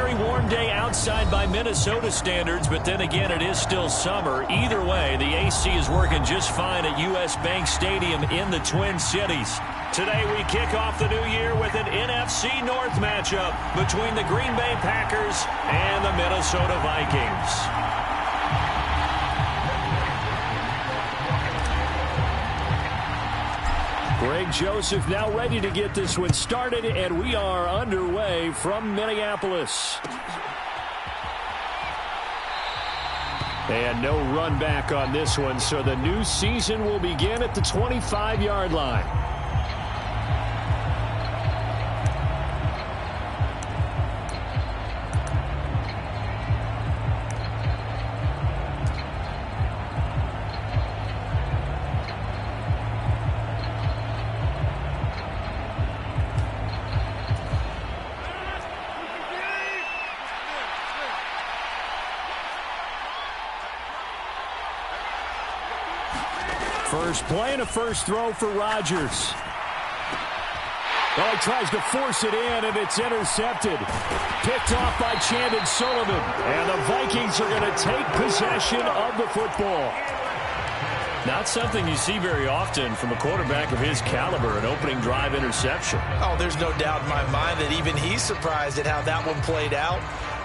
very warm day outside by Minnesota standards, but then again, it is still summer. Either way, the AC is working just fine at U.S. Bank Stadium in the Twin Cities. Today, we kick off the new year with an NFC North matchup between the Green Bay Packers and the Minnesota Vikings. Greg Joseph now ready to get this one started, and we are underway from Minneapolis. And no run back on this one, so the new season will begin at the 25-yard line. First play and a first throw for Rodgers. Well, he tries to force it in, and it's intercepted. Picked off by Chandon Sullivan. And the Vikings are going to take possession of the football. Not something you see very often from a quarterback of his caliber, an opening drive interception. Oh, there's no doubt in my mind that even he's surprised at how that one played out.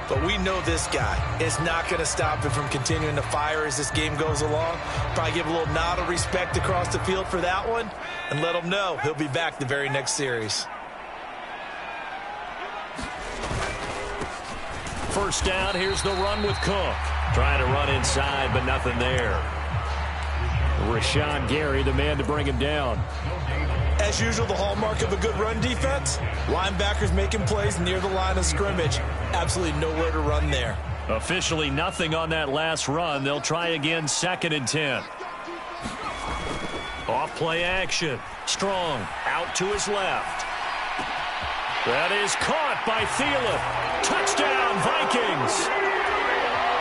But we know this guy is not going to stop him from continuing to fire as this game goes along. Probably give a little nod of respect across the field for that one and let him know he'll be back the very next series. First down, here's the run with Cook. Trying to run inside, but nothing there. Rashawn Gary, the man to bring him down. As usual, the hallmark of a good run defense, linebackers making plays near the line of scrimmage. Absolutely nowhere to run there. Officially nothing on that last run. They'll try again, 2nd and 10. Off play action. Strong out to his left. That is caught by Thielen. Touchdown, Vikings.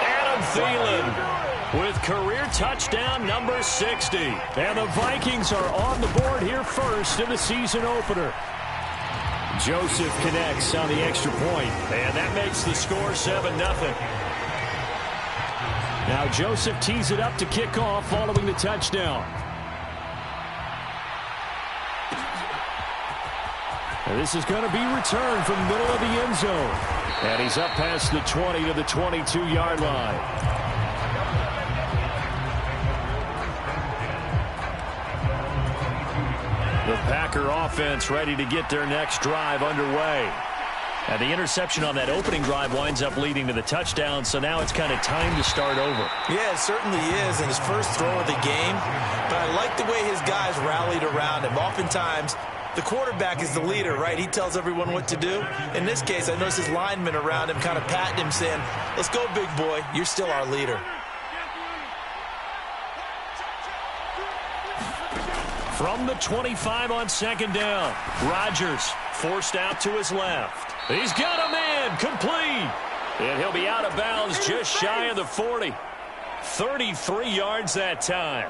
Adam Thielen with career touchdown number 60. And the Vikings are on the board here first in the season opener. Joseph connects on the extra point. And that makes the score 7-0. Now Joseph tees it up to kick off following the touchdown. And this is going to be returned from the middle of the end zone. And he's up past the 20 to the 22-yard line. The Packer offense ready to get their next drive underway. And the interception on that opening drive winds up leading to the touchdown, so now it's kind of time to start over. Yeah, it certainly is in his first throw of the game. But I like the way his guys rallied around him. Oftentimes, the quarterback is the leader, right? He tells everyone what to do. In this case, I noticed his linemen around him kind of patting him, saying, "Let's go, big boy. You're still our leader." From the 25 on 2nd down, Rodgers forced out to his left. He's got a man complete. And he'll be out of bounds just shy of the 40. 33 yards that time.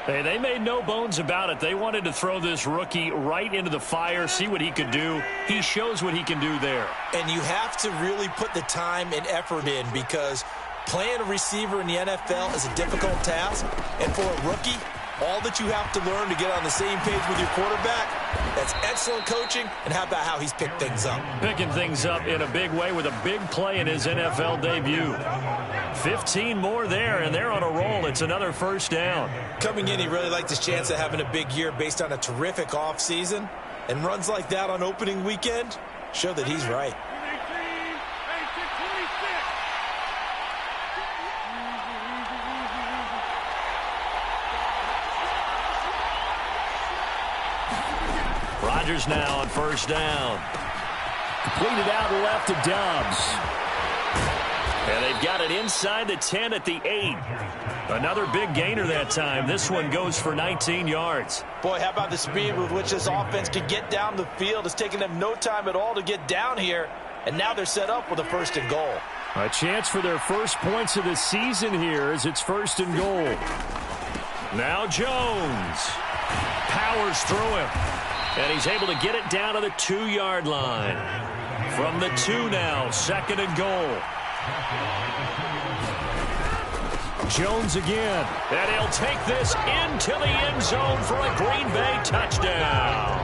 Hey, they made no bones about it. They wanted to throw this rookie right into the fire, see what he could do. He shows what he can do there. And you have to really put the time and effort in because playing a receiver in the NFL is a difficult task. And for a rookie, all that you have to learn to get on the same page with your quarterback, that's excellent coaching. And how about how he's picked things up? Picking things up in a big way with a big play in his NFL debut. 15 more there, and they're on a roll. It's another first down. Coming in, he really liked his chance of having a big year based on a terrific offseason. And runs like that on opening weekend show that he's right. Rodgers now on first down. Completed out left to Dobbs. And they've got it inside the 10 at the 8. Another big gainer that time. This one goes for 19 yards. Boy, how about the speed with which this offense can get down the field? It's taken them no time at all to get down here. And now they're set up with a 1st and goal. A chance for their first points of the season here as it's 1st and goal. Now Jones powers through him. And he's able to get it down to the 2-yard line. From the 2 now, 2nd and goal. Jones again, and he'll take this into the end zone for a Green Bay touchdown.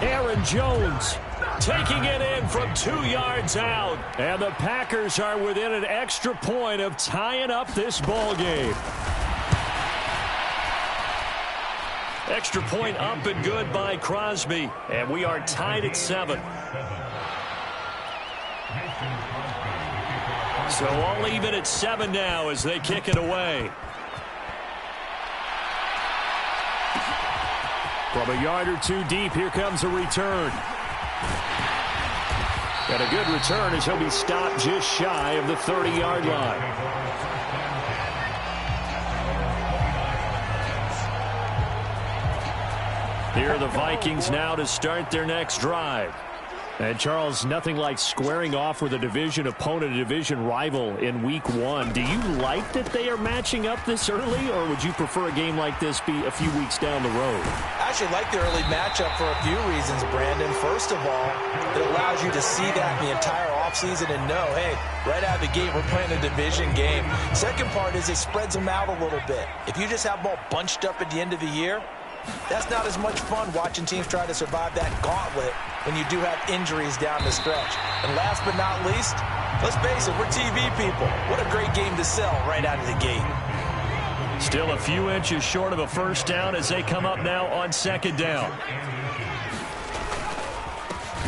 Aaron Jones taking it in from 2 yards out, and the Packers are within an extra point of tying up this ball game. Extra point up and good by Crosby, and we are tied at 7. So all even at 7 now as they kick it away. From a yard or 2 deep, here comes a return. And a good return as he'll be stopped just shy of the 30-yard line. Here are the Vikings now to start their next drive. And, Charles, nothing like squaring off with a division opponent, a division rival in Week 1. Do you like that they are matching up this early, or would you prefer a game like this be a few weeks down the road? I actually like the early matchup for a few reasons, Brandon. First of all, it allows you to see that in the entire offseason and know, hey, right out of the gate, we're playing a division game. Second part is it spreads them out a little bit. If you just have them all bunched up at the end of the year, that's not as much fun watching teams try to survive that gauntlet when you do have injuries down the stretch. And last but not least, let's face it, we're TV people. What a great game to sell right out of the gate. Still a few inches short of a first down as they come up now on 2nd down.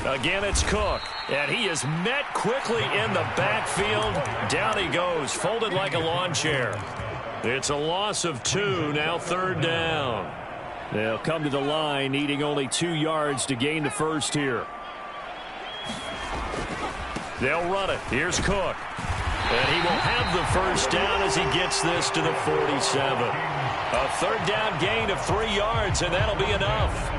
Again, it's Cook, and he is met quickly in the backfield. Down he goes, folded like a lawn chair. It's a loss of 2, now 3rd down. They'll come to the line, needing only 2 yards to gain the first here. They'll run it. Here's Cook. And he will have the first down as he gets this to the 47. A 3rd down gain of 3 yards, and that'll be enough.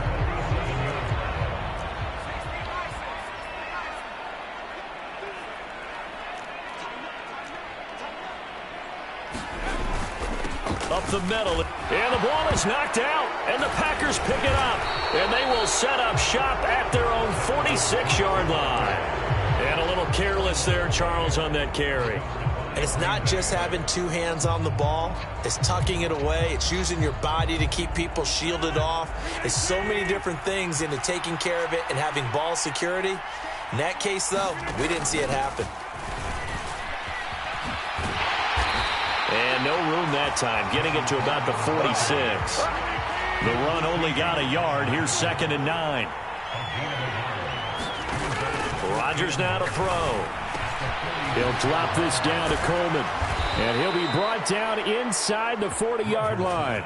Up the middle, and the ball is knocked out, and the Packers pick it up, and they will set up shop at their own 46-yard line. And a little careless there, Charles, on that carry. It's not just having 2 hands on the ball. It's tucking it away. It's using your body to keep people shielded off. It's so many different things into taking care of it and having ball security. In that case, though, we didn't see it happen. And no room that time, getting it to about the 46. The run only got a yard. Here's 2nd and 9. Rodgers now to throw. He'll drop this down to Coleman. And he'll be brought down inside the 40-yard line.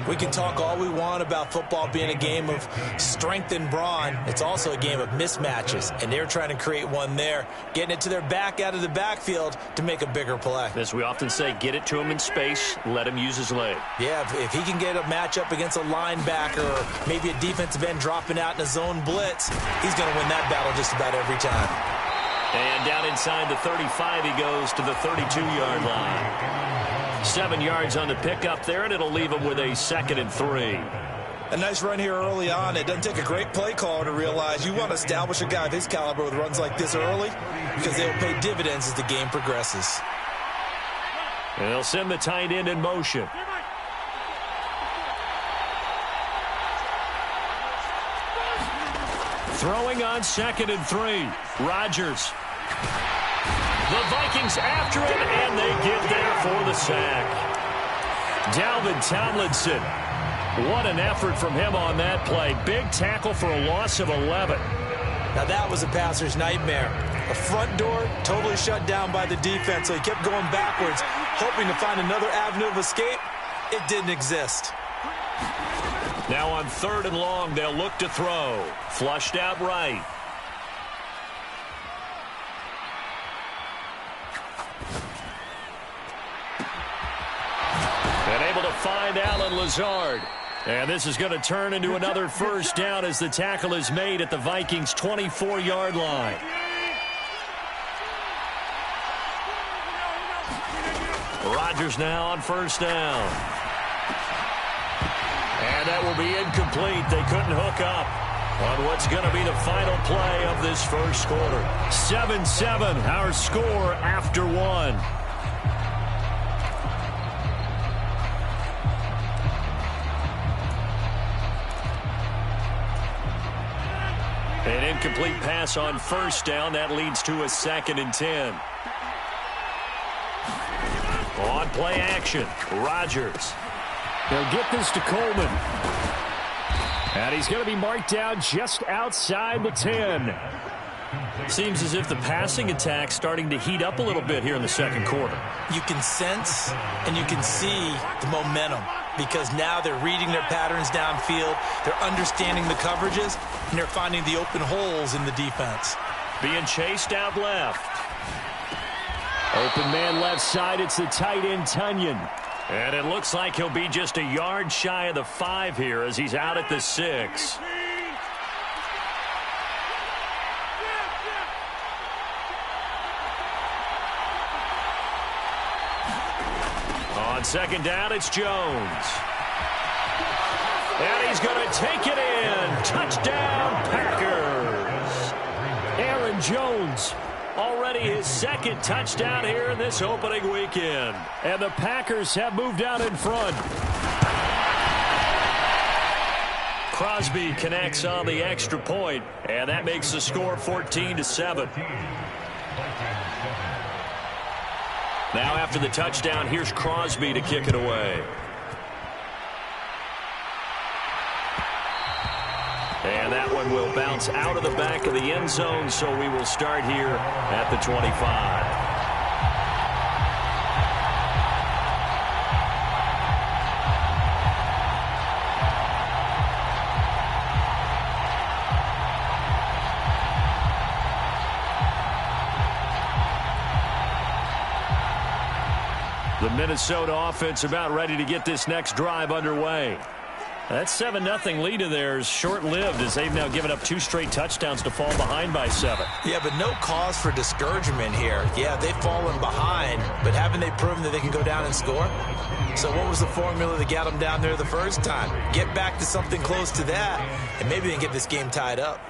We can talk all we want about football being a game of strength and brawn. It's also a game of mismatches, and they're trying to create one there, getting it to their back out of the backfield to make a bigger play. As we often say, get it to him in space, let him use his leg. Yeah, if he can get a matchup against a linebacker or maybe a defensive end dropping out in a zone blitz, he's going to win that battle just about every time. And down inside the 35, he goes to the 32-yard line. 7 yards on the pickup there, and it'll leave him with a 2nd and 3. A nice run here early on. It doesn't take a great play caller to realize you want to establish a guy of his caliber with runs like this early because they'll pay dividends as the game progresses. And they'll send the tight end in motion. Throwing on 2nd and 3. Rodgers. The Vikings after him, and they get there for the sack. Dalvin Tomlinson. What an effort from him on that play. Big tackle for a loss of 11. Now that was a passer's nightmare. The front door totally shut down by the defense, so he kept going backwards, hoping to find another avenue of escape. It didn't exist. Now on 3rd and long, they'll look to throw. Flushed out right. And able to find Alan Lazard. And this is going to turn into another first down as the tackle is made at the Vikings' 24-yard line. Rodgers now on first down. And that will be incomplete. They couldn't hook up. On what's going to be the final play of this first quarter. 7-7, our score after one. An incomplete pass on first down. That leads to a 2nd and 10. On play action, Rodgers. They'll get this to Coleman. And he's going to be marked down just outside the 10. Seems as if the passing attack's starting to heat up a little bit here in the second quarter. You can sense and you can see the momentum because now they're reading their patterns downfield, they're understanding the coverages, and they're finding the open holes in the defense. Being chased out left. Open man left side, it's the tight end, Tunyon. And it looks like he'll be just a yard shy of the 5 here as he's out at the 6. On second down, it's Jones. And he's going to take it in. Touchdown, Packers. Aaron Jones. Already his 2nd touchdown here in this opening weekend. And the Packers have moved out in front. Crosby connects on the extra point, and that makes the score 14-7. Now after the touchdown, here's Crosby to kick it away. And that one will bounce out of the back of the end zone, so we will start here at the 25. The Minnesota offense about ready to get this next drive underway. That 7-0 lead of theirs short-lived as they've now given up 2 straight touchdowns to fall behind by 7. Yeah, but no cause for discouragement here. Yeah, they've fallen behind, but haven't they proven that they can go down and score? So what was the formula that got them down there the first time? Get back to something close to that, and maybe they can get this game tied up.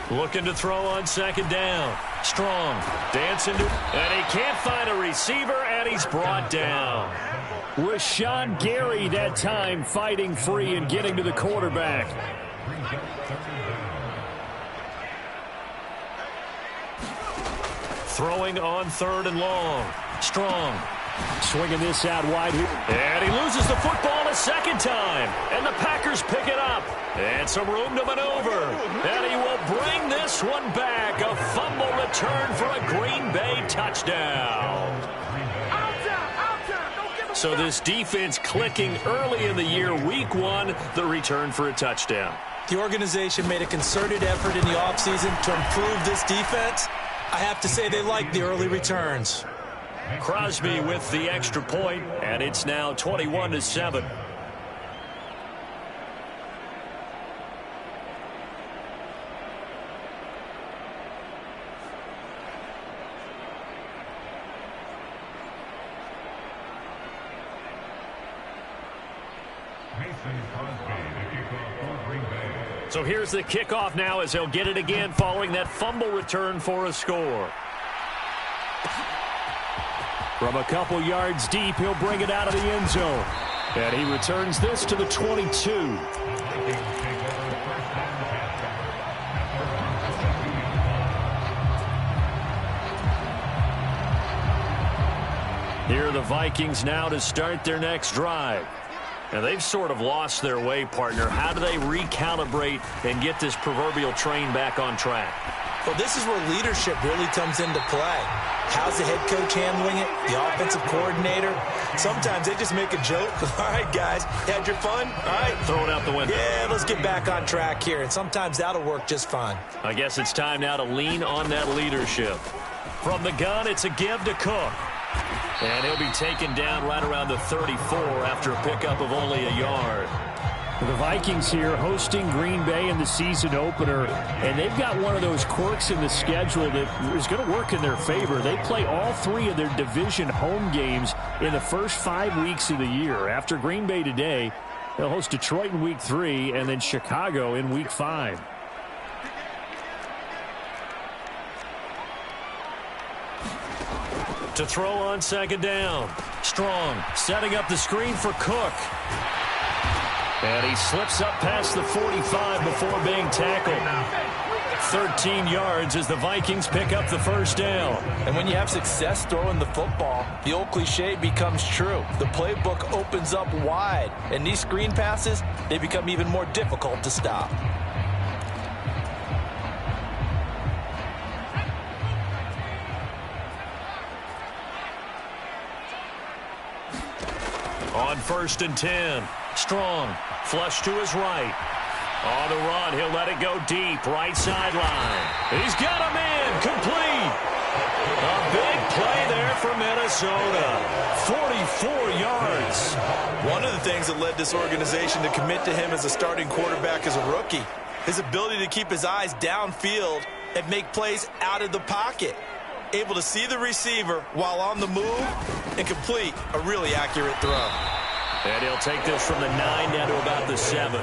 Looking to throw on second down. Strong. Dancing to... And he can't find a receiver, and he's brought down. Rashawn Gary that time fighting free and getting to the quarterback. Throwing on 3rd and long. Strong. Swinging this out wide here. And he loses the football a 2nd time. And the Packers pick it up. And some room to maneuver. And he will bring this one back. A fumble return for a Green Bay touchdown. So this defense clicking early in the year, week 1, the return for a touchdown. The organization made a concerted effort in the offseason to improve this defense. I have to say they like the early returns. Crosby with the extra point, and it's now 21-7. So here's the kickoff now as they'll get it again following that fumble return for a score. From a couple yards deep, he'll bring it out of the end zone. And he returns this to the 22. Here are the Vikings now to start their next drive. Now, they've sort of lost their way, partner. How do they recalibrate and get this proverbial train back on track? Well, this is where leadership really comes into play. How's the head coach handling it? The offensive coordinator? Sometimes they just make a joke. All right, guys, had your fun? All right. Throw it out the window. Yeah, let's get back on track here. And sometimes that'll work just fine. I guess it's time now to lean on that leadership. From the gun, it's a give to Cook. And he'll be taken down right around the 34 after a pickup of only a yard. The Vikings here hosting Green Bay in the season opener, and they've got one of those quirks in the schedule that is going to work in their favor. They play all 3 of their division home games in the first 5 weeks of the year. After Green Bay today, They'll host Detroit in Week 3 and then Chicago in Week 5. To throw on second down. Strong setting up the screen for Cook. And he slips up past the 45 before being tackled. 13 yards as the Vikings pick up the first down. And when you have success throwing the football, the old cliche becomes true. The playbook opens up wide, and these screen passes, they become even more difficult to stop. On 1st and 10. Strong. Flush to his right. On the run, he'll let it go deep. Right sideline. He's got a man. Complete. A big play there for Minnesota. 44 yards. One of the things that led this organization to commit to him as a starting quarterback as a rookie, his ability to keep his eyes downfield and make plays out of the pocket. Able to see the receiver while on the move and complete a really accurate throw. And he'll take this from the 9 down to about the 7.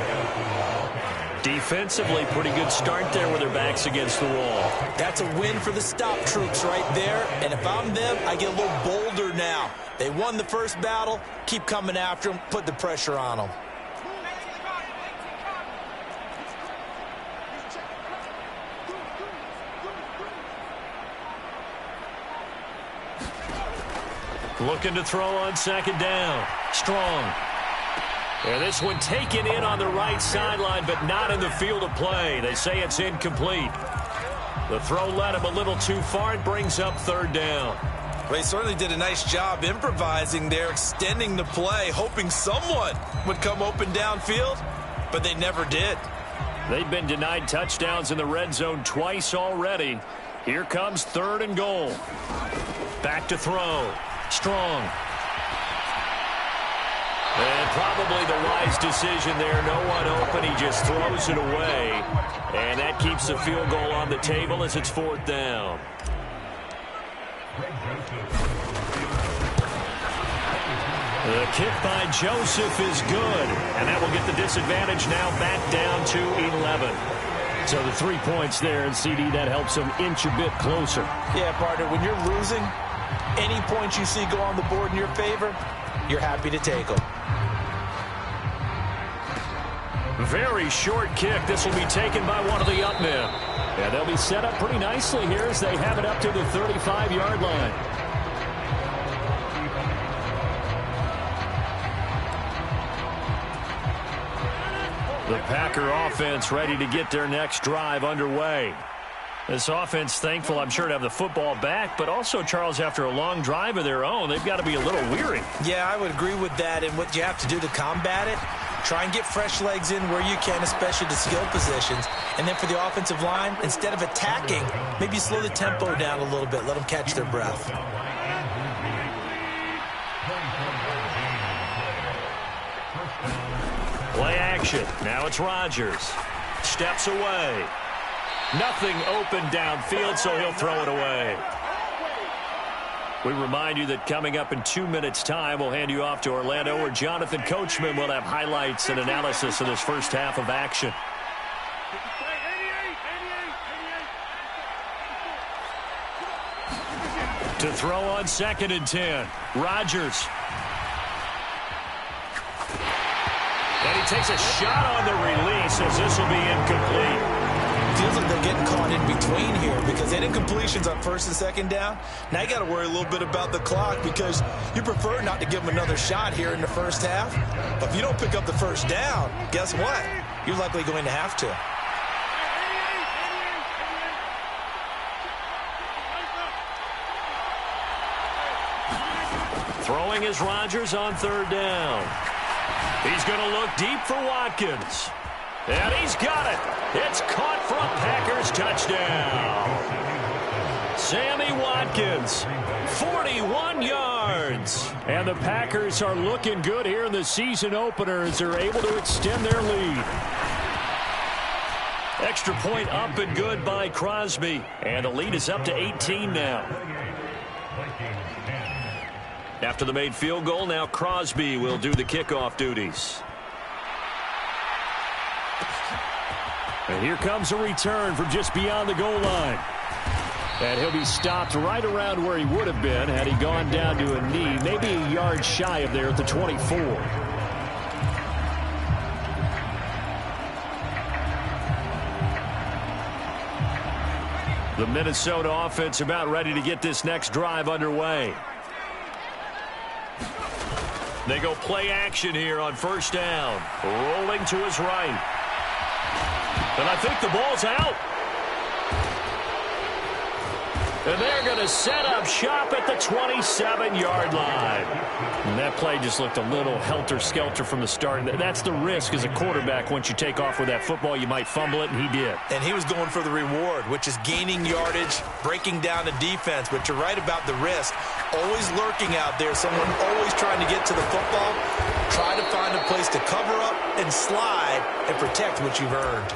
Defensively, pretty good start there with their backs against the wall. That's a win for the stop troops right there. And if I'm them, I get a little bolder now. They won the first battle. Keep coming after them. Put the pressure on them. Looking to throw on second down. Strong. And this one taken in on the right sideline, but not in the field of play. They say it's incomplete. The throw led him a little too far and brings up 3rd down. Well, he certainly did a nice job improvising there, extending the play, hoping someone would come open downfield, but they never did. They've been denied touchdowns in the red zone twice already. Here comes 3rd and goal. Back to throw. Strong. And probably the wise decision there. No one open. He just throws it away. And that keeps the field goal on the table as it's 4th down. The kick by Joseph is good. And that will get the disadvantage now back down to 11. So the 3 points there, and CD, that helps them inch a bit closer. Yeah, partner, when you're losing, any points you see go on the board in your favor, you're happy to take them. Very short kick. This will be taken by one of the up men. Yeah, they'll be set up pretty nicely here as they have it up to the 35-yard line. The Packer offense ready to get their next drive underway. This offense thankful, I'm sure, to have the football back, but also, Charles, after a long drive of their own, they've got to be a little weary. Yeah, I would agree with that, and what you have to do to combat it, try and get fresh legs in where you can, especially to skill positions. And then for the offensive line, instead of attacking, maybe slow the tempo down a little bit, let them catch their breath. Play action. Now it's Rodgers. Steps away. Nothing open downfield, so he'll throw it away. We remind you that coming up in 2 minutes' time, we'll hand you off to Orlando, where Jonathan Coachman will have highlights and analysis of this first half of action. To throw on 2nd and 10. Rodgers. And he takes a shot on the release as this will be incomplete. Feels like they're getting caught in between here because they had incompletions on 1st and 2nd down. Now you got to worry a little bit about the clock because you prefer not to give them another shot here in the first half. But if you don't pick up the first down, guess what? You're likely going to have to. Throwing is Rodgers on 3rd down. He's going to look deep for Watkins. And he's got it. It's caught for a Packers touchdown. Sammy Watkins, 41 yards. And the Packers are looking good here in the season opener as they're able to extend their lead. Extra point up and good by Crosby. And the lead is up to 18 now. After the made field goal, now Crosby will do the kickoff duties. And here comes a return from just beyond the goal line. And he'll be stopped right around where he would have been had he gone down to a knee, maybe a yard shy of there at the 24. The Minnesota offense about ready to get this next drive underway. They go play action here on first down. Rolling to his right. And I think the ball's out. And they're going to set up shop at the 27-yard line. And that play just looked a little helter-skelter from the start. That's the risk as a quarterback. Once you take off with that football, you might fumble it, and he did. And he was going for the reward, which is gaining yardage, breaking down the defense. But you're right about the risk. Always lurking out there, someone always trying to get to the football. Try to find a place to cover up and slide and protect what you've earned.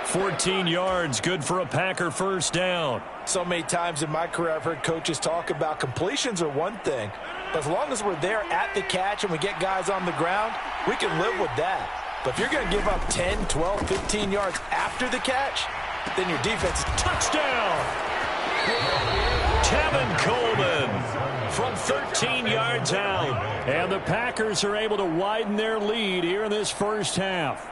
14 yards, good for a Packer first down. So many times in my career I've heard coaches talk about completions are one thing, but as long as we're there at the catch and we get guys on the ground, we can live with that. But if you're going to give up 10, 12, 15 yards after the catch, then your defense is touchdown. Tevin Coleman from 13 yards out. And the Packers are able to widen their lead here in this first half.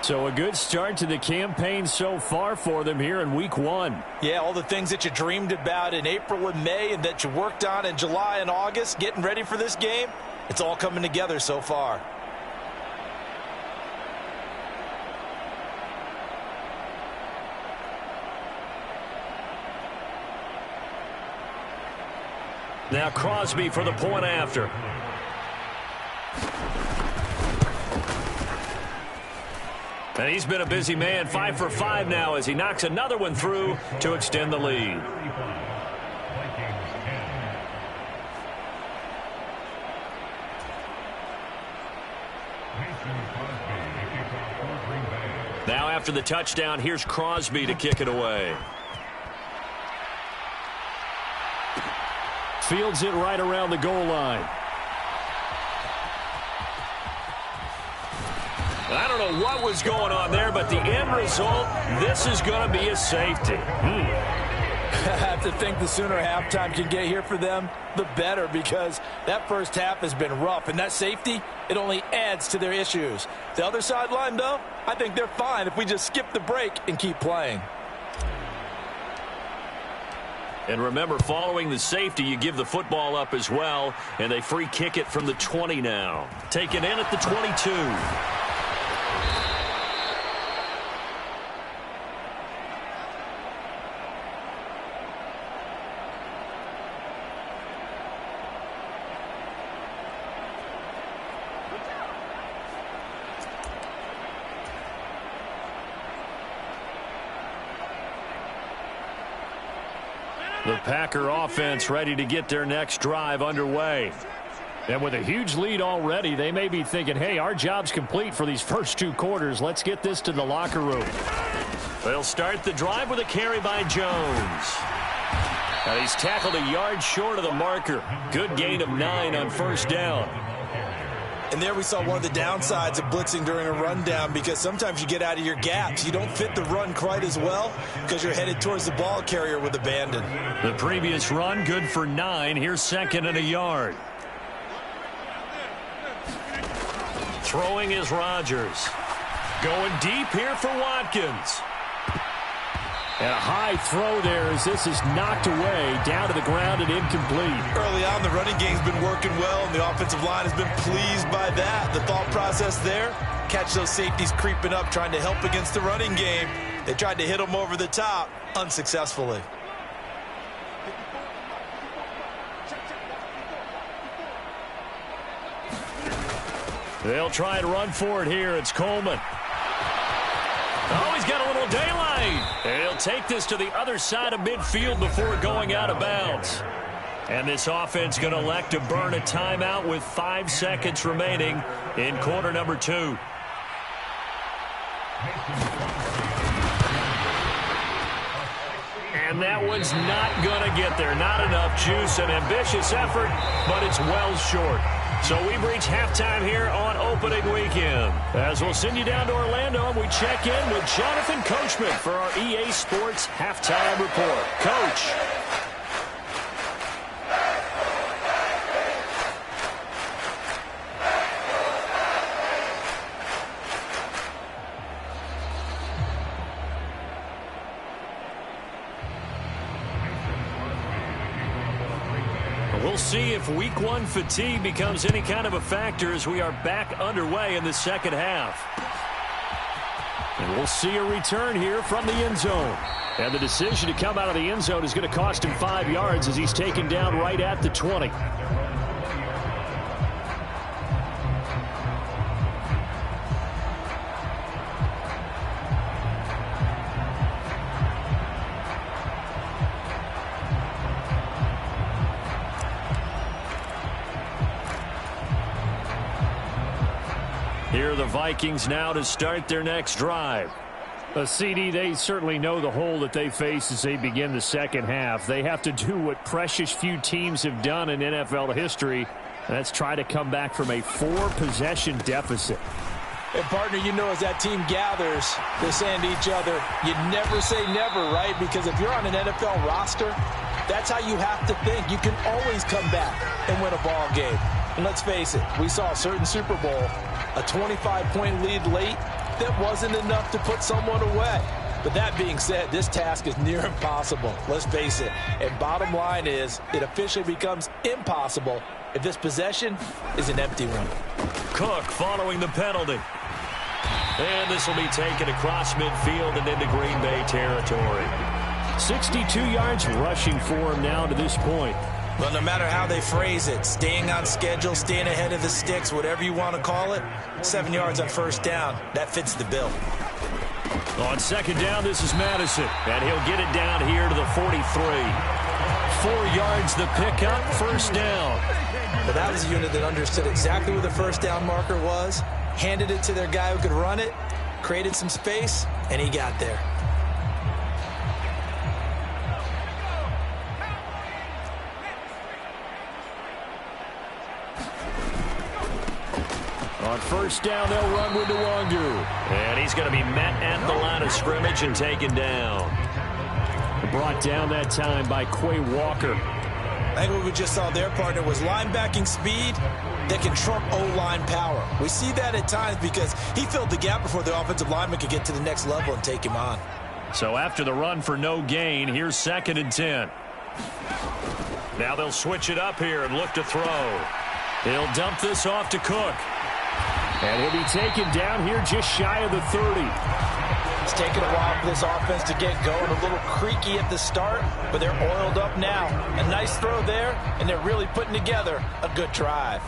So a good start to the campaign so far for them here in week 1. Yeah, all the things that you dreamed about in April and May and that you worked on in July and August, getting ready for this game, it's all coming together so far. Now Crosby for the point after. And he's been a busy man, 5 for 5 now as he knocks another one through to extend the lead. Now after the touchdown, here's Crosby to kick it away. Fields it right around the goal line. I don't know what was going on there, but the end result, this is going to be a safety. I have to think the sooner halftime can get here for them, the better, because that first half has been rough. And that safety, it only adds to their issues. The other sideline, though, I think they're fine if we just skip the break and keep playing. And remember, following the safety, you give the football up as well, and they free kick it from the 20 now. Taken in at the 22. The Packer offense ready to get their next drive underway. And with a huge lead already, they may be thinking, hey, our job's complete for these first 2 quarters. Let's get this to the locker room. They'll start the drive with a carry by Jones. And he's tackled a yard short of the marker. Good gain of 9 on first down. And there we saw one of the downsides of blitzing during a rundown, because sometimes you get out of your gaps. You don't fit the run quite as well because you're headed towards the ball carrier with abandon. The previous run, good for 9. Here's 2nd and a yard. Throwing is Rodgers. Going deep here for Watkins. And a high throw there as this is knocked away, down to the ground and incomplete. Early on, the running game's been working well, and the offensive line has been pleased by that. The thought process there, catch those safeties creeping up, trying to help against the running game. They tried to hit them over the top, unsuccessfully. They'll try and run for it here. It's Coleman. Oh, he's got a little daylight. And he'll take this to the other side of midfield before going out of bounds. And this offense going to elect to burn a timeout with 5 seconds remaining in quarter number 2. And that one's not going to get there. Not enough juice. An ambitious effort, but it's well short. So we've reached halftime here on opening weekend. As we'll send you down to Orlando, and we check in with Jonathan Coachman for our EA Sports Halftime Report. Coach. We'll see if week one fatigue becomes any kind of a factor as we are back underway in the second half. And we'll see a return here from the end zone. And the decision to come out of the end zone is going to cost him 5 yards as he's taken down right at the 20. Here are the Vikings now to start their next drive. CD, they certainly know the hole that they face as they begin the second half. They have to do what precious few teams have done in NFL history. That's try to come back from a 4-possession deficit. And, partner, you know as that team gathers, they're saying to each other, you never say never, right? Because if you're on an NFL roster, that's how you have to think. You can always come back and win a ball game. And let's face it, we saw a certain Super Bowl, a 25-point lead late, that wasn't enough to put someone away. But that being said, this task is near impossible. Let's face it. And bottom line is, it officially becomes impossible if this possession is an empty one. Cook following the penalty. And this will be taken across midfield and into Green Bay territory. 62 yards rushing for him now to this point. Well, no matter how they phrase it, staying on schedule, staying ahead of the sticks, whatever you want to call it, 7 yards on first down, that fits the bill. On second down, this is Madison, and he'll get it down here to the 43. 4 yards the pickup, first down. Well, that was a unit that understood exactly where the first down marker was, handed it to their guy who could run it, created some space, and he got there. On first down, they'll run with Nwangu. And he's going to be met at the line of scrimmage and taken down. Brought down that time by Quay Walker. I think what we just saw there, partner, was linebacking speed that can trump O-line power. We see that at times because he filled the gap before the offensive lineman could get to the next level and take him on. So after the run for no gain, here's 2nd and 10. Now they'll switch it up here and look to throw. He'll dump this off to Cook. And he'll be taken down here just shy of the 30. It's taken a while for this offense to get going. A little creaky at the start, but they're oiled up now. A nice throw there, and they're really putting together a good drive.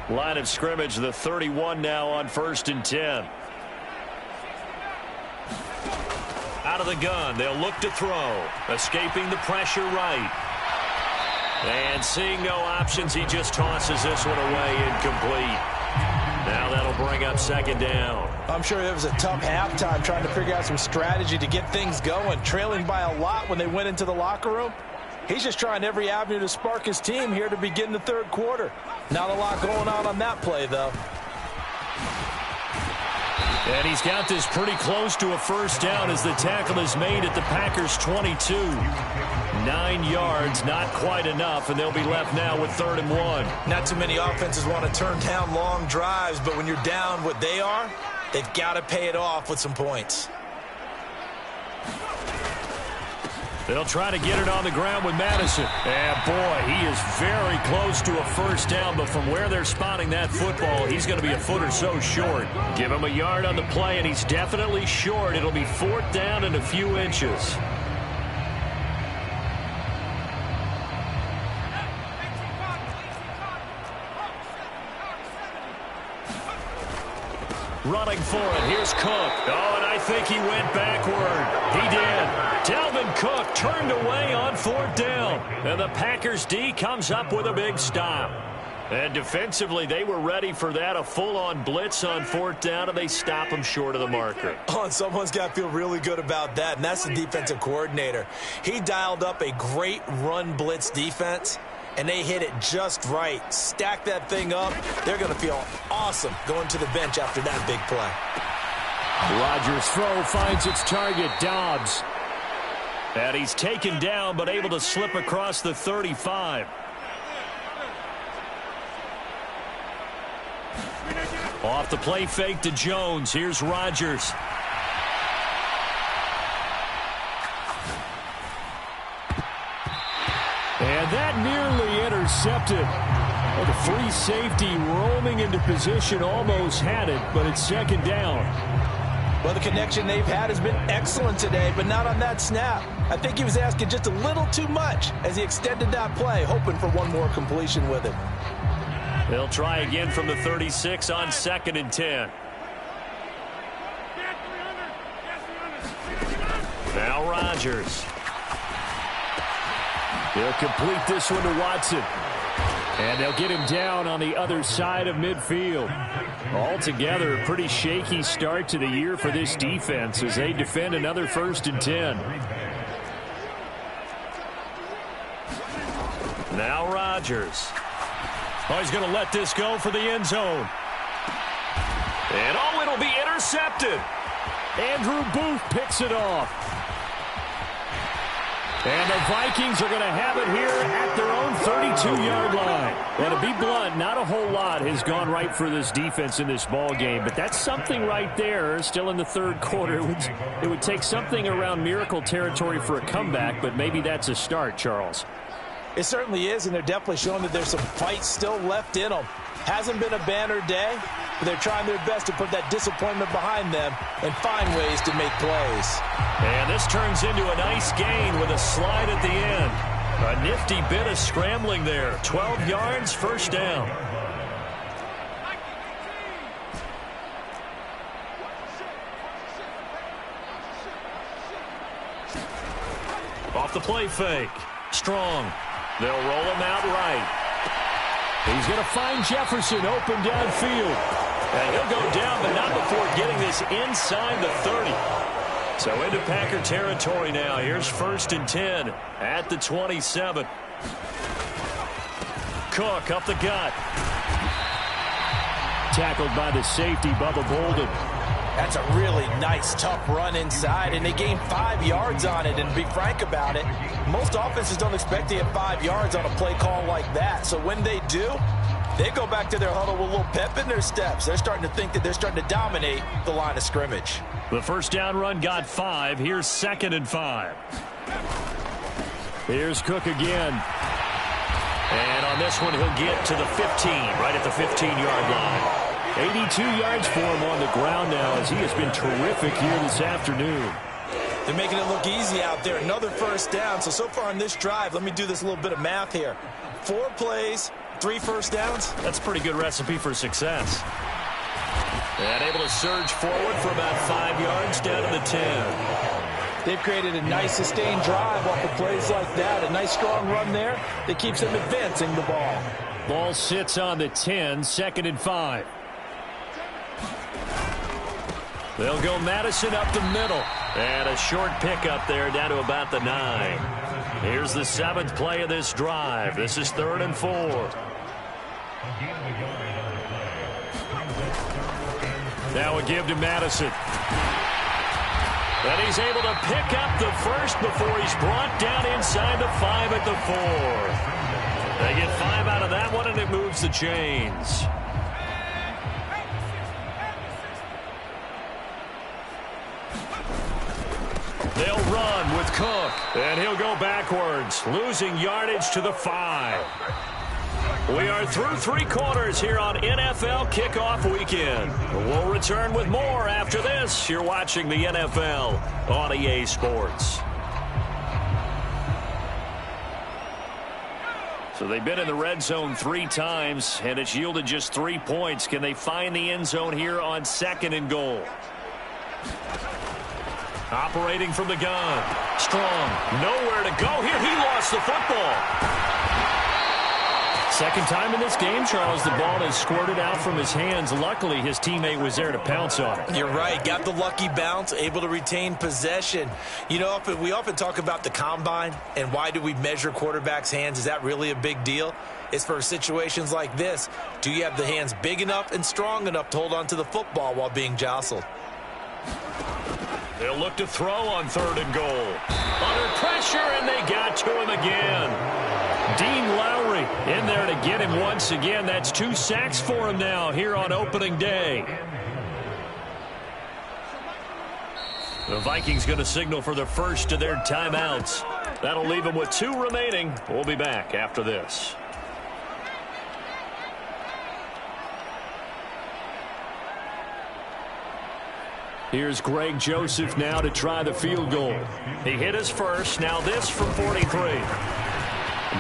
Line of scrimmage, the 31 now on 1st and 10. Out of the gun, they'll look to throw. Escaping the pressure right. And seeing no options, he just tosses this one away incomplete. Now that'll bring up 2nd down. I'm sure it was a tough halftime trying to figure out some strategy to get things going. Trailing by a lot when they went into the locker room. He's just trying every avenue to spark his team here to begin the 3rd quarter. Not a lot going on that play, though. And he's got this pretty close to a first down as the tackle is made at the Packers' 22. 9 yards, not quite enough, and they'll be left now with 3rd and 1. Not too many offenses want to turn down long drives, but when you're down what they are, they've got to pay it off with some points. They'll try to get it on the ground with Madison. And, boy, he is very close to a first down, but from where they're spotting that football, he's going to be a foot or so short. Give him a yard on the play, and he's definitely short. It'll be 4th down and a few inches. Running for it. Here's Cook. Oh, and I think he went backward. He did. Dalvin Cook turned away on 4th down. And the Packers D comes up with a big stop. And defensively, they were ready for that. A full-on blitz on 4th down, and they stop him short of the marker. Oh, and someone's got to feel really good about that, and that's the defensive coordinator. He dialed up a great run blitz defense, and they hit it just right. Stack that thing up. They're going to feel awesome going to the bench after that big play. Rodgers' throw finds its target, Dobbs. And he's taken down, but able to slip across the 35. Off the play fake to Jones. Here's Rodgers. And that nearly intercepted. Well, the free safety roaming into position almost had it, but it's second down. Well, the connection they've had has been excellent today, but not on that snap. I think he was asking just a little too much as he extended that play, hoping for one more completion with it. They'll try again from the 36 on 2nd and 10. Now Rodgers. They'll complete this one to Watson. And they'll get him down on the other side of midfield. Altogether, a pretty shaky start to the year for this defense as they defend another 1st and 10. Now Rodgers. Oh, he's going to let this go for the end zone. And oh, it'll be intercepted. Andrew Booth picks it off. And the Vikings are going to have it here at their own 32-yard line. Well, to be blunt, not a whole lot has gone right for this defense in this ball game, but that's something right there. Still in the 3rd quarter, it would take something around miracle territory for a comeback, but maybe that's a start, Charles. It certainly is, and they're definitely showing that there's some fight still left in them. Hasn't been a banner day, but they're trying their best to put that disappointment behind them and find ways to make plays. And this turns into a nice gain with a slide at the end. A nifty bit of scrambling there. 12 yards, 1st down. Off the play fake. Strong. They'll roll him out right. He's going to find Jefferson open downfield. And he'll go down, but not before getting this inside the 30. So into Packer territory now. Here's 1st and 10 at the 27. Cook up the gut. Tackled by the safety, Bubba Bolden. That's a really nice, tough run inside, and they gained 5 yards on it. And to be frank about it, most offenses don't expect to get 5 yards on a play call like that. So when they do, they go back to their huddle with a little pep in their steps. They're starting to think that they're starting to dominate the line of scrimmage. The 1st down run got 5. Here's 2nd and 5. Here's Cook again. And on this one, he'll get to the 15, right at the 15-yard line. 82 yards for him on the ground now as he has been terrific here this afternoon. They're making it look easy out there. Another 1st down. So far on this drive, let me do this little bit of math here. 4 plays, 3 1st downs. That's a pretty good recipe for success. And able to surge forward for about 5 yards down to the 10. They've created a nice sustained drive off of plays like that. A nice strong run there that keeps them advancing the ball. Ball sits on the 10, 2nd and 5. They'll go Madison up the middle. And a short pickup there down to about the 9. Here's the 7th play of this drive. This is 3rd and 4. Now a give to Madison. And he's able to pick up the 1st before he's brought down inside the 5 at the 4. They get 5 out of that one, and it moves the chains. They'll run with Cook, and he'll go backwards, losing yardage to the 5. We are through 3 quarters here on NFL Kickoff Weekend. We'll return with more after this. You're watching the NFL on EA Sports. So they've been in the red zone 3 times, and it's yielded just 3 points. Can they find the end zone here on 2nd and goal? Operating from the gun. Strong. Nowhere to go here. He lost the football. Second time in this game, Charles, the ball has squirted out from his hands. Luckily, his teammate was there to pounce on it. You're right. Got the lucky bounce, able to retain possession. You know, we often talk about the combine and why do we measure quarterbacks' hands. Is that really a big deal? It's for situations like this. Do you have the hands big enough and strong enough to hold on to the football while being jostled? They'll look to throw on 3rd and goal. Under pressure, and they got to him again. Dean Lowry in there to get him once again. That's 2 sacks for him now here on opening day. The Vikings going to signal for the first of their timeouts. That'll leave them with 2 remaining. We'll be back after this. Here's Greg Joseph now to try the field goal. He hit his first. Now this from 43.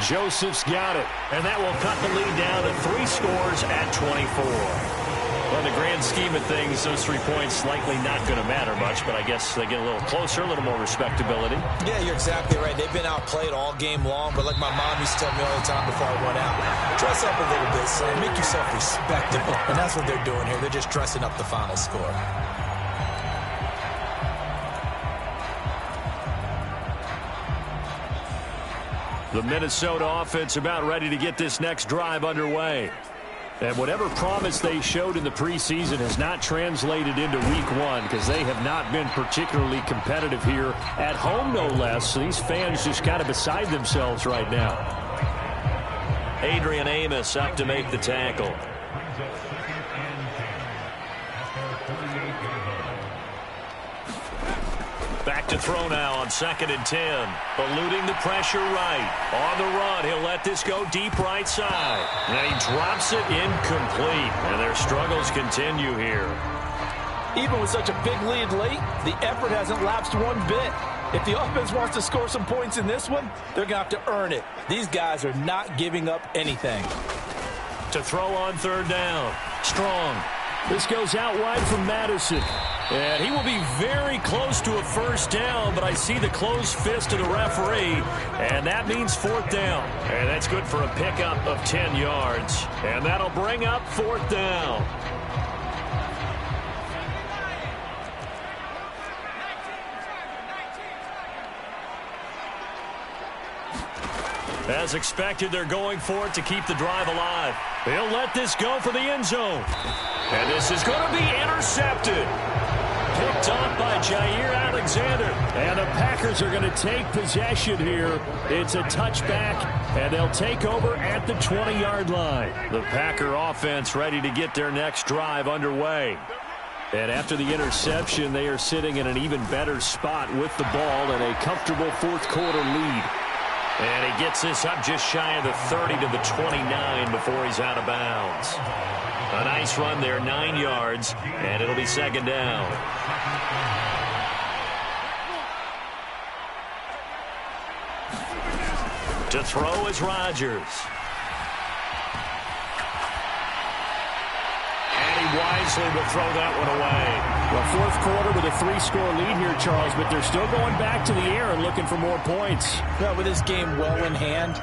Joseph's got it. And that will cut the lead down to 3 scores at 24. Well, in the grand scheme of things, those 3 points likely not going to matter much, but I guess they get a little closer, a little more respectability. Yeah, you're exactly right. They've been outplayed all game long, but like my mom used to tell me all the time before I went out, dress up a little bit, son. Make yourself respectable. And that's what they're doing here. They're just dressing up the final score. The Minnesota offense about ready to get this next drive underway. And whatever promise they showed in the preseason has not translated into week 1 because they have not been particularly competitive here at home, no less. So these fans just kind of beside themselves right now. Adrian Amos up to make the tackle. Back to throw now on 2nd and 10. Eluding the pressure right. On the run, he'll let this go deep right side. And he drops it incomplete. And their struggles continue here. Even with such a big lead late, the effort hasn't lapsed one bit. If the offense wants to score some points in this one, they're going to have to earn it. These guys are not giving up anything. To throw on 3rd down. Strong. This goes out wide from Madison. And he will be very close to a first down, but I see the closed fist of the referee, and that means 4th down. And that's good for a pickup of 10 yards. And that'll bring up 4th down. As expected, they're going for it to keep the drive alive. They'll let this go for the end zone. And this is going to be intercepted. Picked off by Jair Alexander. And the Packers are going to take possession here. It's a touchback, and they'll take over at the 20-yard line. The Packer offense ready to get their next drive underway. And after the interception, they are sitting in an even better spot with the ball and a comfortable 4th quarter lead. And he gets this up just shy of the 30 to the 29 before he's out of bounds. A nice run there, 9 yards, and it'll be 2nd down. To throw is Rodgers. And he wisely will throw that one away. Well, 4th quarter with a 3-score lead here, Charles, but they're still going back to the air and looking for more points. Well, with this game well in hand,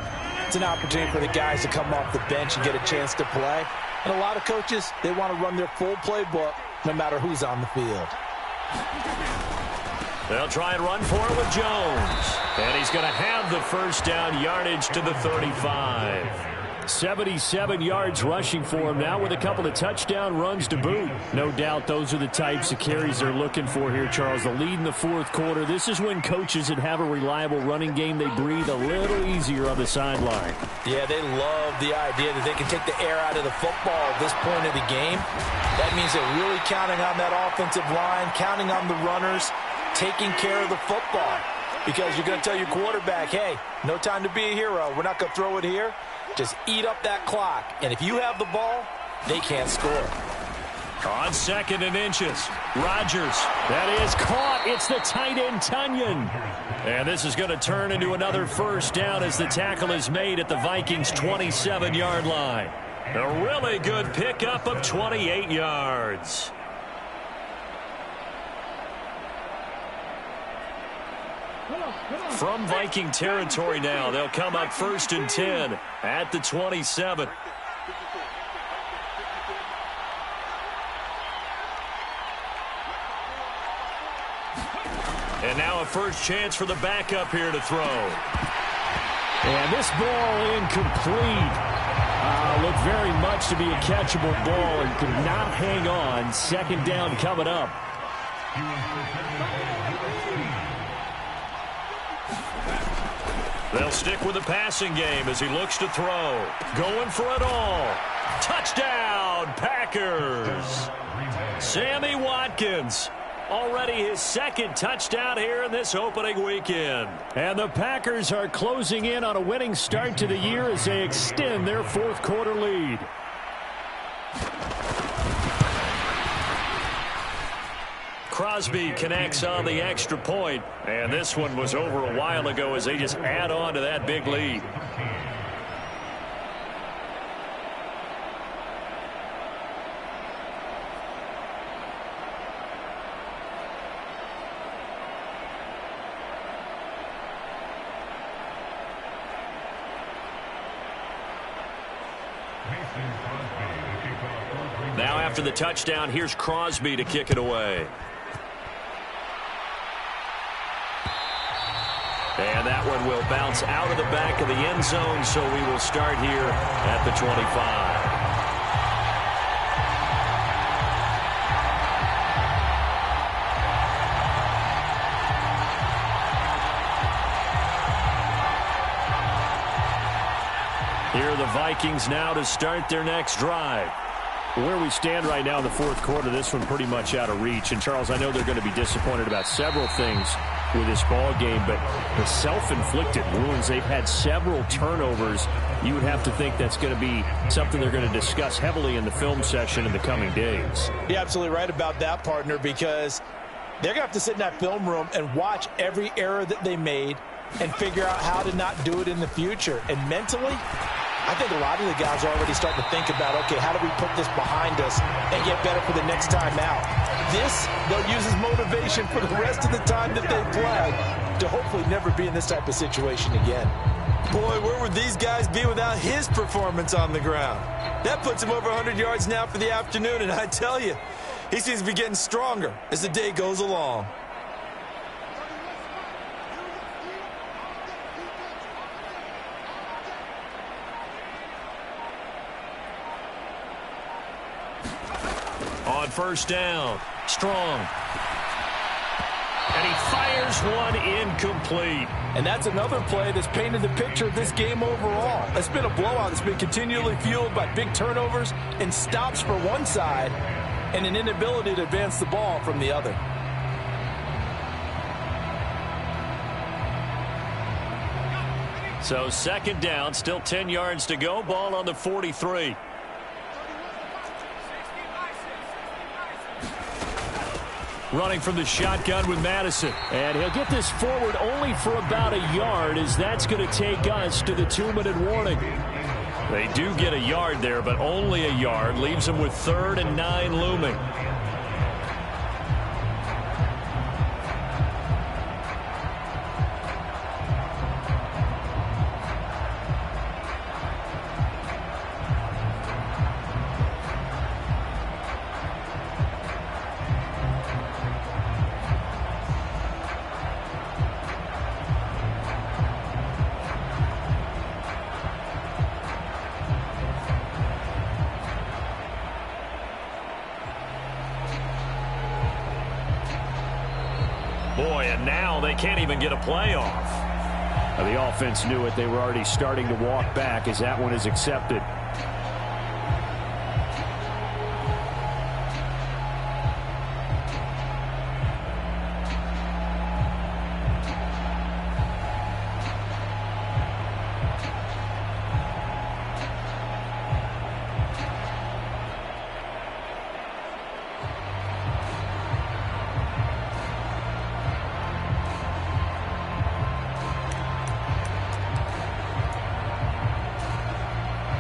it's an opportunity for the guys to come off the bench and get a chance to play. And a lot of coaches, they want to run their full playbook no matter who's on the field. They'll try and run for it with Jones. And he's going to have the first down yardage to the 35. 77 yards rushing for him now with a couple of touchdown runs to boot. No doubt those are the types of carries they're looking for here, Charles. The lead in the 4th quarter. This is when coaches that have a reliable running game, they breathe a little easier on the sideline. Yeah, they love the idea that they can take the air out of the football at this point of the game. That means they're really counting on that offensive line, counting on the runners, taking care of the football. Because you're going to tell your quarterback, hey, no time to be a hero. We're not going to throw it here. Just eat up that clock. And if you have the ball, they can't score. On 2nd and inches, Rodgers. That is caught. It's the tight end, Tunyon. And this is going to turn into another first down as the tackle is made at the Vikings' 27-yard line. A really good pickup of 28 yards. Hello. From Viking territory now, they'll come up 1st and 10 at the 27. And now a first chance for the backup here to throw. And this ball incomplete. Looked very much to be a catchable ball and could not hang on. Second down coming up. They'll stick with the passing game as he looks to throw. Going for it all. Touchdown, Packers. Sammy Watkins. Already his second touchdown here in this opening weekend. And the Packers are closing in on a winning start to the year as they extend their fourth quarter lead. Crosby connects on the extra point, and this one was over a while ago as they just add on to that big lead. Now after the touchdown, here's Crosby to kick it away. And that one will bounce out of the back of the end zone, so we will start here at the 25. Here are the Vikings now to start their next drive. Where we stand right now in the fourth quarter, this one pretty much out of reach. And, Charles, I know they're going to be disappointed about several things with this ball game, but the self-inflicted wounds, they've had several turnovers. You would have to think that's going to be something they're going to discuss heavily in the film session in the coming days. You're absolutely right about that, partner, because they're going to have to sit in that film room and watch every error that they made and figure out how to not do it in the future. And mentally, I think a lot of the guys are already starting to think about, okay, how do we put this behind us and get better for the next time out? This, they'll use as motivation for the rest of the time that they play to hopefully never be in this type of situation again. Boy, where would these guys be without his performance on the ground? That puts him over 100 yards now for the afternoon, and I tell you, he seems to be getting stronger as the day goes along. On first down, Strong. And he fires one incomplete. And that's another play that's painted the picture of this game overall. It's been a blowout. It's been continually fueled by big turnovers and stops for one side and an inability to advance the ball from the other. So second down, still 10 yards to go. Ball on the 43. Running from the shotgun with Madison. And he'll get this forward only for about a yard, as that's going to take us to the 2-minute warning. They do get a yard there, but only a yard. Leaves them with 3rd and 9 looming. Boy, and now they can't even get a play off. The offense knew it. They were already starting to walk back as that one is accepted.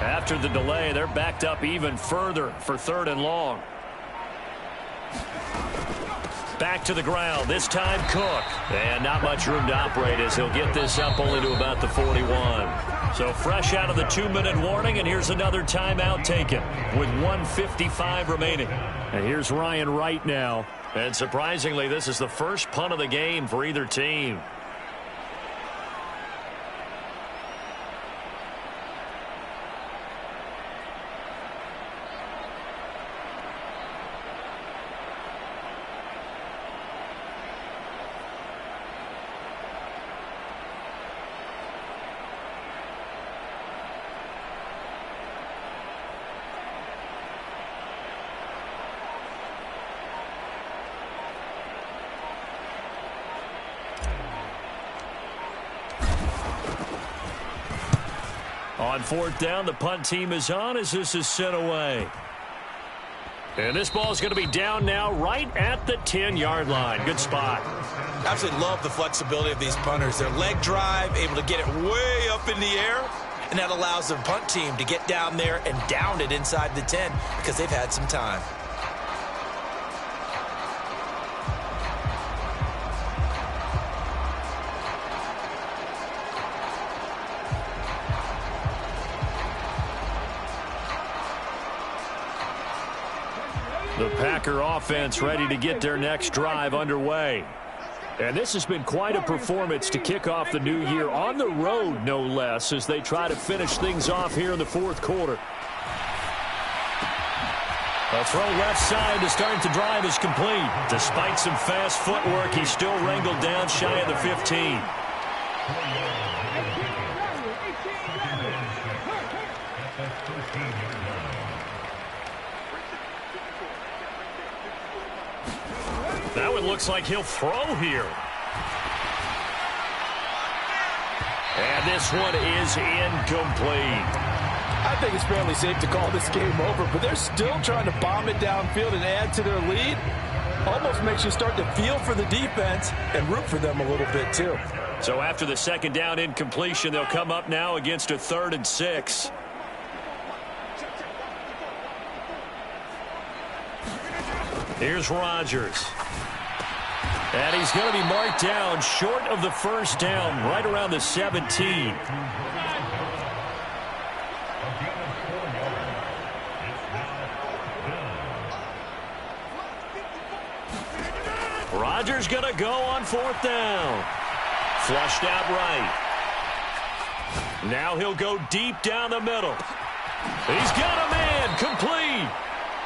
After the delay, they're backed up even further for 3rd and long. Back to the ground, this time Cook. And not much room to operate as he'll get this up only to about the 41. So fresh out of the 2-minute warning, and here's another timeout taken with 1:55 remaining. And here's Ryan Wright now. And surprisingly, this is the first punt of the game for either team. On fourth down, the punt team is on as this is sent away. And this ball is going to be down now right at the 10-yard line. Good spot. Absolutely love the flexibility of these punters. Their leg drive, able to get it way up in the air, and that allows their punt team to get down there and down it inside the 10 because they've had some time. The Packer offense ready to get their next drive underway. And this has been quite a performance to kick off the new year on the road, no less, as they try to finish things off here in the fourth quarter. A throw left side to start the drive is complete. Despite some fast footwork, he's still wrangled down shy of the 15. That one looks like he'll throw here. And this one is incomplete. I think it's fairly safe to call this game over, but they're still trying to bomb it downfield and add to their lead. Almost makes you start to feel for the defense and root for them a little bit too. So after the second down incompletion, they'll come up now against a 3rd and 6. Here's Rodgers. And he's going to be marked down short of the first down, right around the 17. Rodgers going to go on 4th down. Flushed out right. Now he'll go deep down the middle. He's got a man, complete.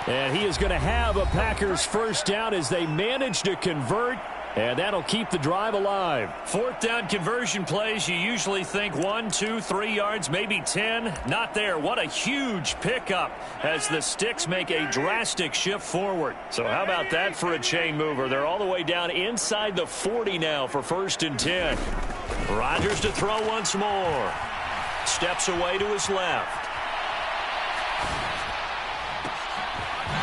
And he is going to have a Packers first down as they manage to convert, and that'll keep the drive alive. 4th down conversion plays, you usually think 1, 2, 3 yards, maybe 10. Not there. What a huge pickup as the sticks make a drastic shift forward. So how about that for a chain mover? They're all the way down inside the 40 now for 1st and 10. Rodgers to throw once more. Steps away to his left.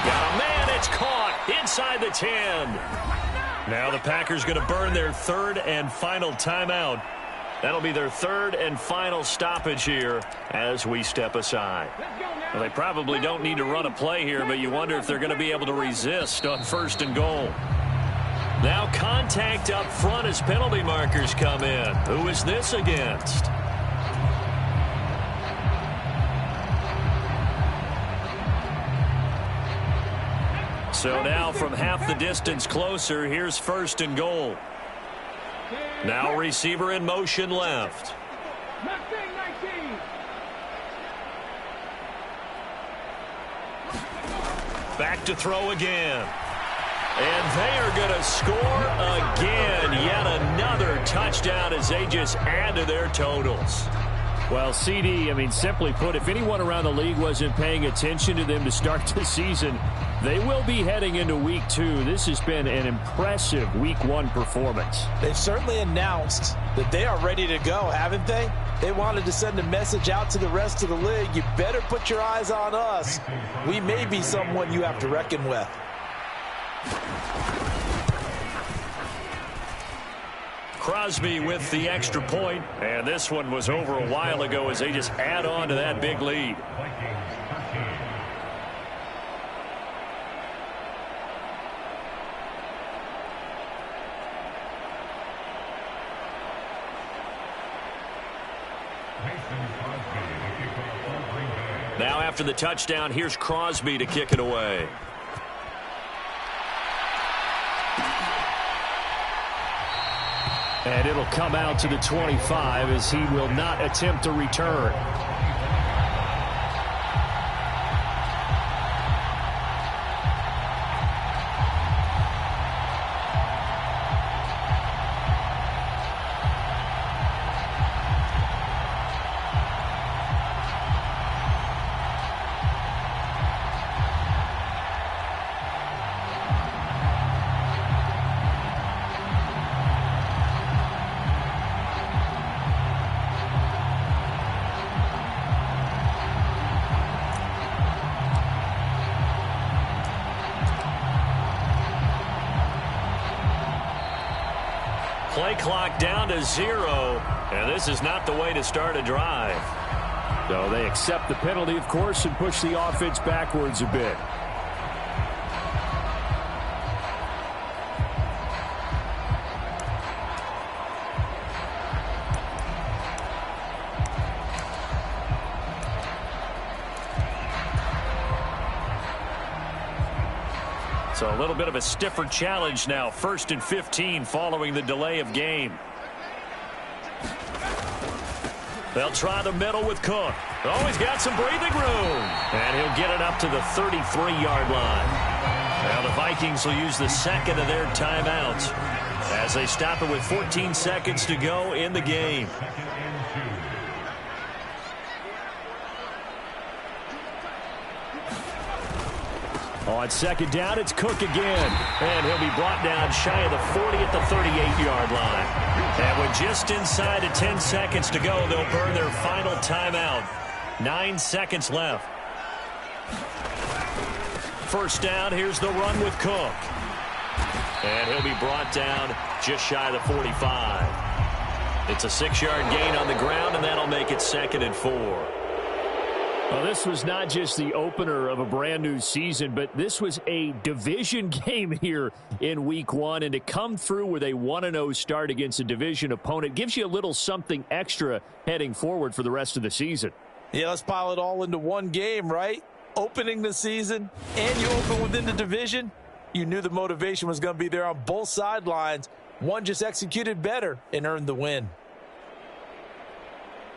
Got a man, it's caught inside the 10. Now the Packers going to burn their 3rd and final timeout. That'll be their 3rd and final stoppage here as we step aside. Well, they probably don't need to run a play here, but you wonder if they're going to be able to resist on 1st and goal. Now contact up front as penalty markers come in. Who is this against? So now from half the distance closer, here's 1st and goal. Now receiver in motion left. Back to throw again. And they are going to score again. Yet another touchdown as they just add to their totals. Well, CD, I mean, simply put, if anyone around the league wasn't paying attention to them to start the season, they will be heading into Week 2. This has been an impressive Week 1 performance. They've certainly announced that they are ready to go, haven't they? They wanted to send a message out to the rest of the league. You better put your eyes on us. We may be someone you have to reckon with. Crosby with the extra point, and this one was over a while ago as they just add on to that big lead. Now after the touchdown, here's Crosby to kick it away. And it'll come out to the 25 as he will not attempt a return. Play clock down to 0, and this is not the way to start a drive. So they accept the penalty, of course, and push the offense backwards a bit. So a little bit of a stiffer challenge now. 1st and 15 following the delay of game. They'll try the middle with Cook. Oh, he's got some breathing room. And he'll get it up to the 33-yard line. Now the Vikings will use the second of their timeouts as they stop it with 14 seconds to go in the game. On second down, it's Cook again. And he'll be brought down shy of the 40 at the 38-yard line. And with just inside of 10 seconds to go, they'll burn their final timeout. 9 seconds left. First down, here's the run with Cook. And he'll be brought down just shy of the 45. It's a 6-yard gain on the ground, and that'll make it 2nd and 4. Well, this was not just the opener of a brand-new season, but this was a division game here in Week 1. And to come through with a 1-0 start against a division opponent gives you a little something extra heading forward for the rest of the season. Yeah, let's pile it all into one game, right? Opening the season, and you open within the division. You knew the motivation was going to be there on both sidelines. One just executed better and earned the win.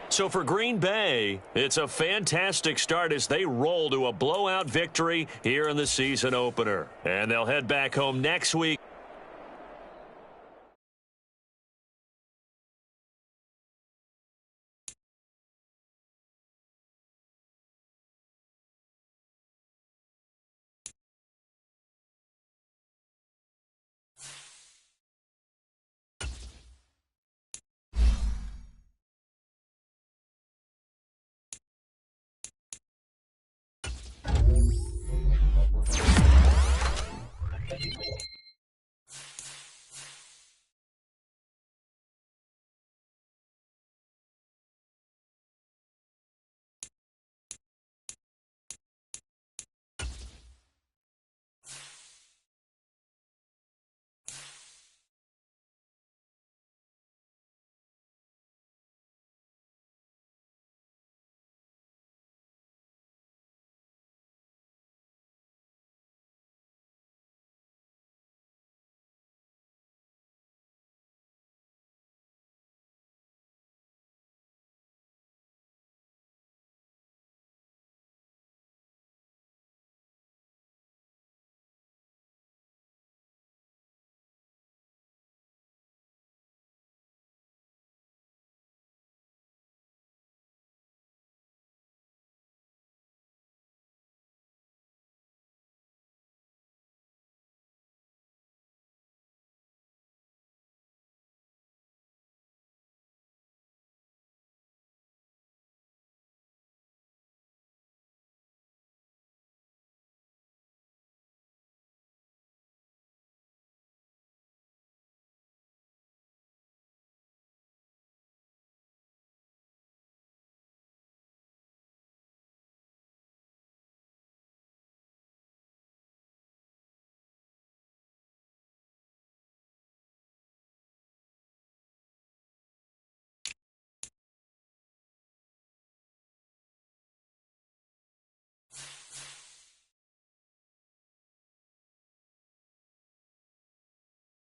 So for Green Bay, it's a fantastic start as they roll to a blowout victory here in the season opener. And they'll head back home next week.